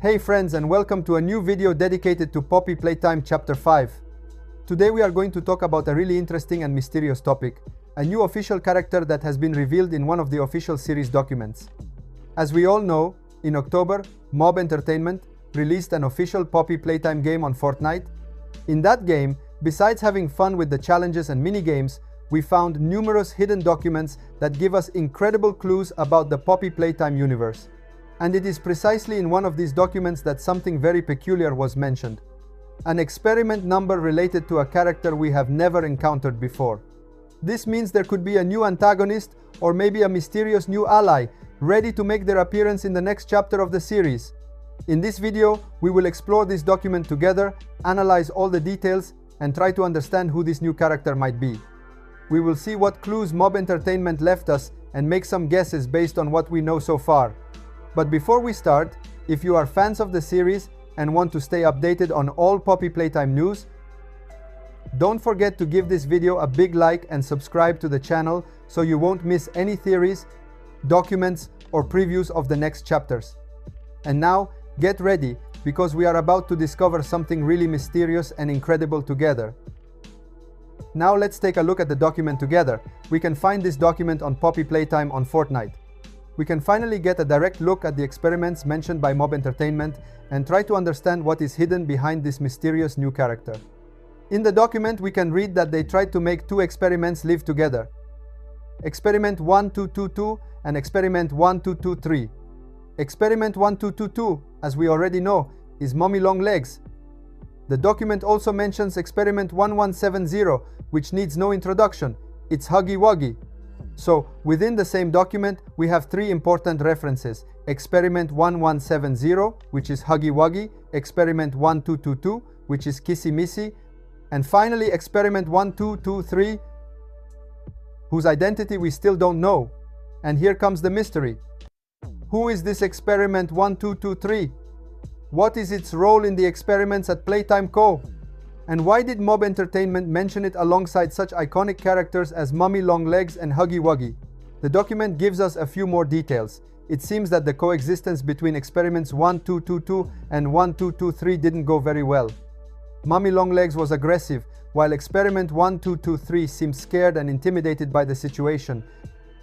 Hey friends, and welcome to a new video dedicated to Poppy Playtime Chapter 5. Today we are going to talk about a really interesting and mysterious topic, a new official character that has been revealed in one of the official series documents. As we all know, in October, Mob Entertainment released an official Poppy Playtime game on Fortnite. In that game, besides having fun with the challenges and mini-games, we found numerous hidden documents that give us incredible clues about the Poppy Playtime universe. And it is precisely in one of these documents that something very peculiar was mentioned. An experiment number related to a character we have never encountered before. This means there could be a new antagonist or maybe a mysterious new ally ready to make their appearance in the next chapter of the series. In this video, we will explore this document together, analyze all the details, and try to understand who this new character might be. We will see what clues Mob Entertainment left us and make some guesses based on what we know so far. But before we start, if you are fans of the series and want to stay updated on all Poppy Playtime news, don't forget to give this video a big like and subscribe to the channel so you won't miss any theories, documents, or previews of the next chapters. And now, get ready, because we are about to discover something really mysterious and incredible together. Now let's take a look at the document together. We can find this document on Poppy Playtime on Fortnite. We can finally get a direct look at the experiments mentioned by Mob Entertainment and try to understand what is hidden behind this mysterious new character. In the document, we can read that they tried to make two experiments live together. Experiment 1222 and Experiment 1223. Experiment 1222, as we already know, is Mommy Long Legs. The document also mentions Experiment 1170, which needs no introduction. It's Huggy Wuggy. So, within the same document, we have three important references. Experiment 1170, which is Huggy Wuggy, Experiment 1222, which is Kissy Missy, and finally Experiment 1223, whose identity we still don't know. And here comes the mystery. Who is this Experiment 1223? What is its role in the experiments at Playtime Co? And why did Mob Entertainment mention it alongside such iconic characters as Mommy Long Legs and Huggy Wuggy? The document gives us a few more details. It seems that the coexistence between experiments 1222 and 1223 didn't go very well. Mommy Long Legs was aggressive, while experiment 1223 seemed scared and intimidated by the situation.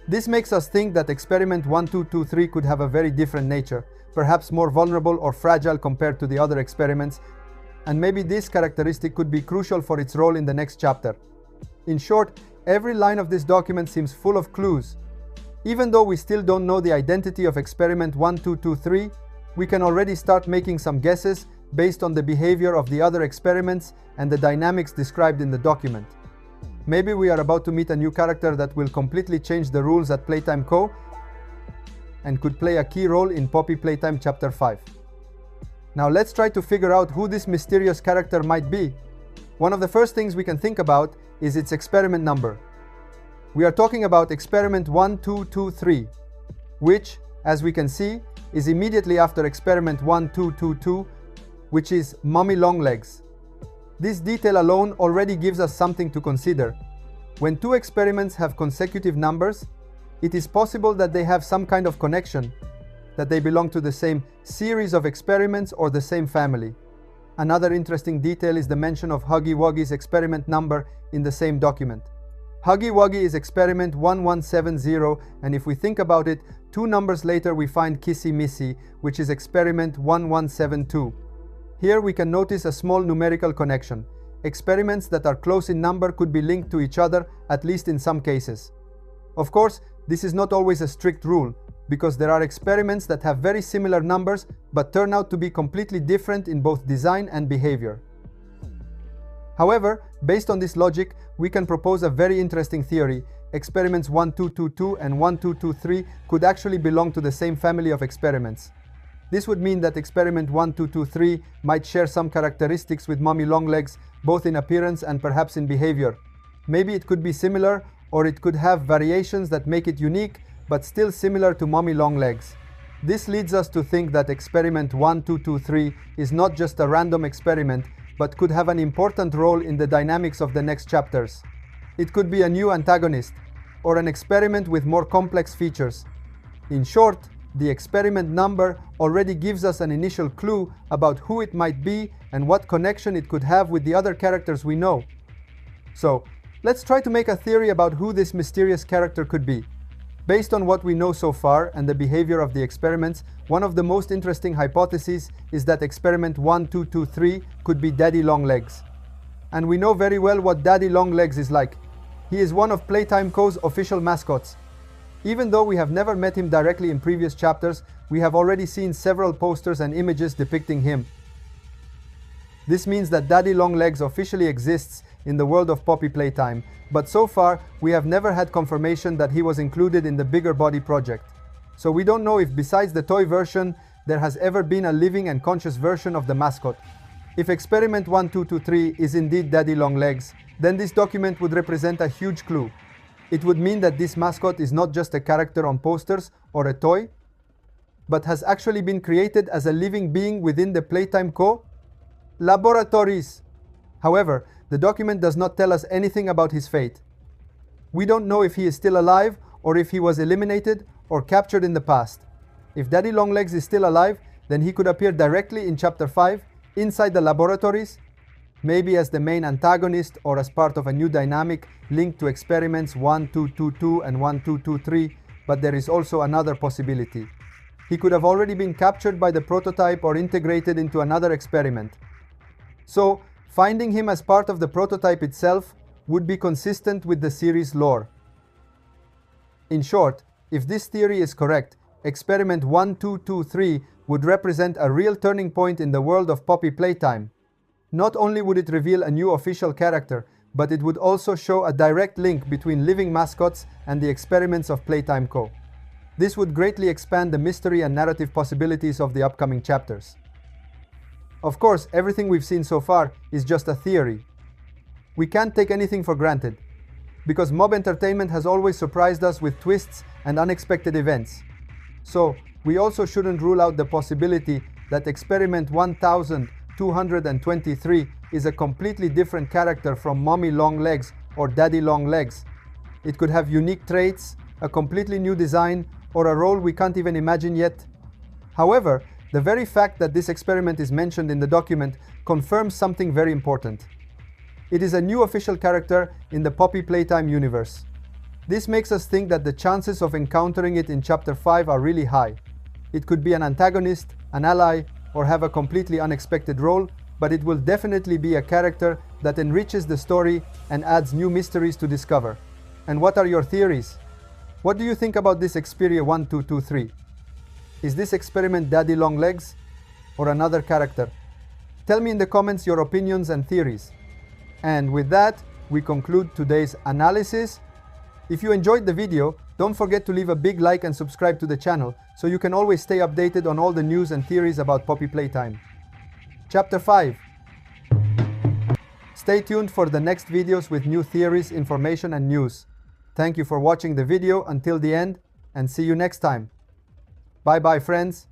This makes us think that experiment 1223 could have a very different nature, perhaps more vulnerable or fragile compared to the other experiments, and maybe this characteristic could be crucial for its role in the next chapter. In short, every line of this document seems full of clues. Even though we still don't know the identity of experiment 1223, we can already start making some guesses based on the behavior of the other experiments and the dynamics described in the document. Maybe we are about to meet a new character that will completely change the rules at Playtime Co. and could play a key role in Poppy Playtime Chapter 5. Now let's try to figure out who this mysterious character might be. One of the first things we can think about is its experiment number. We are talking about experiment 1223, which, as we can see, is immediately after experiment 1222, which is Mommy Long Legs. This detail alone already gives us something to consider. When two experiments have consecutive numbers, it is possible that they have some kind of connection, that they belong to the same series of experiments or the same family. Another interesting detail is the mention of Huggy Wuggy's experiment number in the same document. Huggy Wuggy is experiment 1170, and if we think about it, two numbers later we find Kissy Missy, which is experiment 1172. Here we can notice a small numerical connection. Experiments that are close in number could be linked to each other, at least in some cases. Of course, this is not always a strict rule, because there are experiments that have very similar numbers but turn out to be completely different in both design and behavior. However, based on this logic, we can propose a very interesting theory. Experiments 1222 and 1223 could actually belong to the same family of experiments. This would mean that experiment 1223 might share some characteristics with Mommy Long Legs, both in appearance and perhaps in behavior. Maybe it could be similar, or it could have variations that make it unique, but still similar to Mommy Long Legs. This leads us to think that experiment 1223 is not just a random experiment, but could have an important role in the dynamics of the next chapters. It could be a new antagonist, or an experiment with more complex features. In short, The experiment number already gives us an initial clue about who it might be and what connection it could have with the other characters we know. So, let's try to make a theory about who this mysterious character could be. Based on what we know so far and the behavior of the experiments, one of the most interesting hypotheses is that experiment 1223 could be Daddy Longlegs. And we know very well what Daddy Longlegs is like. He is one of Playtime Co.'s official mascots. Even though we have never met him directly in previous chapters, we have already seen several posters and images depicting him. This means that Daddy Longlegs officially exists in the world of Poppy Playtime, but so far we have never had confirmation that he was included in the Bigger Body project. So we don't know if besides the toy version, there has ever been a living and conscious version of the mascot. If experiment 1223 is indeed Daddy Longlegs, then this document would represent a huge clue. It would mean that this mascot is not just a character on posters or a toy, but has actually been created as a living being within the Playtime Co. laboratories. However, the document does not tell us anything about his fate. We don't know if he is still alive or if he was eliminated or captured in the past. If Daddy Longlegs is still alive, then he could appear directly in Chapter 5, inside the laboratories, maybe as the main antagonist or as part of a new dynamic linked to experiments 1222 and 1223, but there is also another possibility. He could have already been captured by the prototype or integrated into another experiment. So, finding him as part of the prototype itself would be consistent with the series lore. In short, if this theory is correct, experiment 1223 would represent a real turning point in the world of Poppy Playtime. Not only would it reveal a new official character, but it would also show a direct link between living mascots and the experiments of Playtime Co. This would greatly expand the mystery and narrative possibilities of the upcoming chapters. Of course, everything we've seen so far is just a theory. We can't take anything for granted, because mob entertainment has always surprised us with twists and unexpected events. So, we also shouldn't rule out the possibility that experiment 1223 is a completely different character from Mommy Longlegs or Daddy Longlegs. It could have unique traits, a completely new design, or a role we can't even imagine yet. However, the very fact that this experiment is mentioned in the document confirms something very important. It is a new official character in the Poppy Playtime universe. This makes us think that the chances of encountering it in Chapter 5 are really high. It could be an antagonist, an ally, or have a completely unexpected role, but it will definitely be a character that enriches the story and adds new mysteries to discover. And what are your theories? What do you think about this Xperia 1223? Is this experiment Daddy Longlegs or another character? Tell me in the comments your opinions and theories. And with that, we conclude today's analysis. If you enjoyed the video, don't forget to leave a big like and subscribe to the channel so you can always stay updated on all the news and theories about Poppy Playtime. Chapter 5. Stay tuned for the next videos with new theories, information and news. Thank you for watching the video until the end and see you next time. Bye bye friends.